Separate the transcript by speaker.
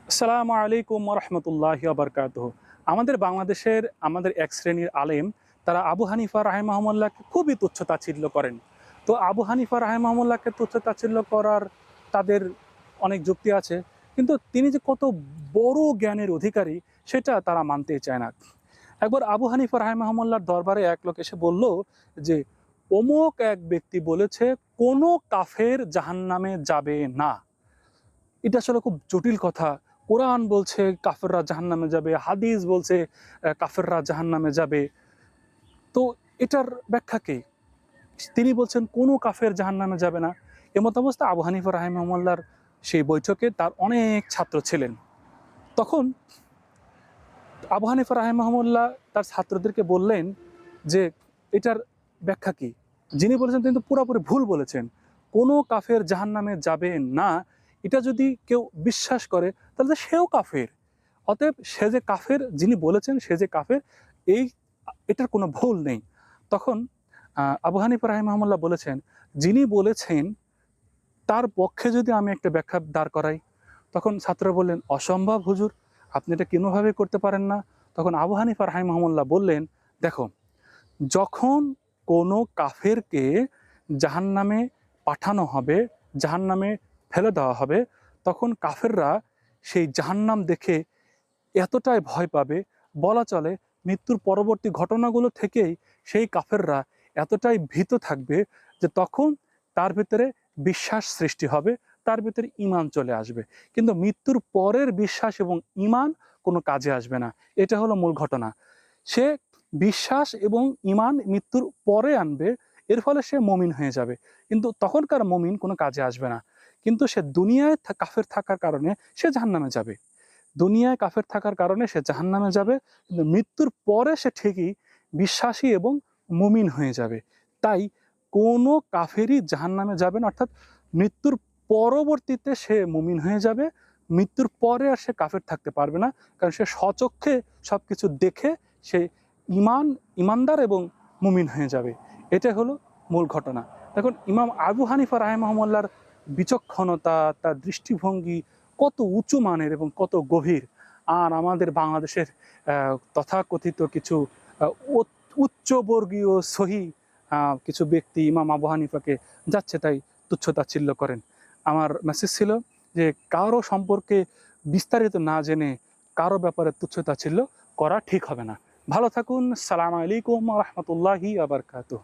Speaker 1: আসসালামু আলাইকুম রহমতুল্লাহি বারকাতুহ। আমাদের বাংলাদেশের আমাদের এক শ্রেণীর আলেম তারা আবু হানিফা রাহিমাহুল্লাহকে খুবই তুচ্ছ তাচ্ছিল্য করেন। তো আবু হানিফা রাহিমাহুল্লাহকে তুচ্ছ তাচ্ছিল্য করার তাদের অনেক যুক্তি আছে, কিন্তু তিনি যে কত বড় জ্ঞানের অধিকারী সেটা তারা মানতেই চায় না। একবার আবু হানিফা রাহিমাহুল্লাহর দরবারে এক লোক এসে বলল যে অমুক এক ব্যক্তি বলেছে কোনো কাফের জাহান্নামে যাবে না। এটা আসলে খুব জটিল কথা। কোরআন বলছে কাফেররা জাহান্নামে যাবে, হাদিস বলছে কাফেররা জাহান্নামে যাবে। তো এটার ব্যাখ্যা কি? তিনি বলছেন কোনো কাফের জাহান্নামে যাবে না। এমত অবস্থা আবু হানিফা রাহিমাহুল্লাহর সেই বৈঠকে তার অনেক ছাত্র ছিলেন। তখন আবু হানিফা রাহিমাহুল্লাহ তার ছাত্রদেরকে বললেন যে এটার ব্যাখ্যা কি? যিনি বলেছেন তিনি তো পুরোপুরি ভুল বলেছেন। কোনো কাফের জাহান্নামে যাবে না, এটা যদি কেউ বিশ্বাস করে তাহলে তো সেও কাফের। অতএব সে যে কাফের, যিনি বলেছেন সে যে কাফের, এই এটার কোনো ভুল নেই। তখন আবু হানিফা রাহিমাহুল্লাহ বলেছেন, যিনি বলেছেন তার পক্ষে যদি আমি একটা ব্যাখ্যা দাঁড় করাই। তখন ছাত্ররা বললেন, অসম্ভব হুজুর, আপনি এটা কোনোভাবে করতে পারেন না। তখন আবু হানিফা রাহিমাহুল্লাহ বললেন, দেখো, যখন কোনো কাফেরকে জাহান্নামে পাঠানো হবে, জাহান্নামে ফেলে দেওয়া হবে, তখন কাফেররা সেই জাহান্নাম দেখে এতটাই ভয় পাবে, বলা চলে মৃত্যুর পরবর্তী ঘটনাগুলো থেকেই সেই কাফেররা এতটাই ভীত থাকবে যে তখন তার ভিতরে বিশ্বাস সৃষ্টি হবে, তার ভিতরে ঈমান চলে আসবে। কিন্তু মৃত্যুর পরের বিশ্বাস এবং ঈমান কোনো কাজে আসবে না। এটা হলো মূল ঘটনা। সে বিশ্বাস এবং ঈমান মৃত্যুর পরে আনবে, এর ফলে সে মুমিন হয়ে যাবে, কিন্তু তখনকার মুমিন কোনো কাজে আসবে না। কিন্তু সে দুনিয়ায় কাফের থাকার কারণে সে জাহান্নামে যাবে। দুনিয়ায় কাফের থাকার কারণে সে জাহান্নামে যাবে, কিন্তু মৃত্যুর পরে সে ঠিকই বিশ্বাসী এবং মুমিন হয়ে যাবে। তাই কোনো কাফেরই জাহান্নামে যাবে না, অর্থাৎ মৃত্যুর পরবর্তীতে সে মুমিন হয়ে যাবে। মৃত্যুর পরে আর সে কাফের থাকতে পারবে না, কারণ সে স্বচক্ষে সব কিছু দেখে সে ইমানদার এবং মুমিন হয়ে যাবে। এটা হলো মূল ঘটনা। দেখুন, ইমাম আবু হানিফা রাহিমাহুল্লাহর বিচক্ষণতা, তার দৃষ্টিভঙ্গি কত উঁচু মানের এবং কত গভীর। আর আমাদের বাংলাদেশের তথাকথিত কিছু উচ্চবর্গীয় সহি কিছু ব্যক্তি ইমাম আবু হানিফাকে যাচ্ছে তাই তুচ্ছ-তাচ্ছিল্য করেন। আমার মেসেজ ছিল যে কারো সম্পর্কে বিস্তারিত না জেনে কারো ব্যাপারে তুচ্ছ-তাচ্ছিল্য করা ঠিক হবে না। ভালো থাকুন। সালাম আলাইকুম রহমতুল্লাহি আবরকাতুহ।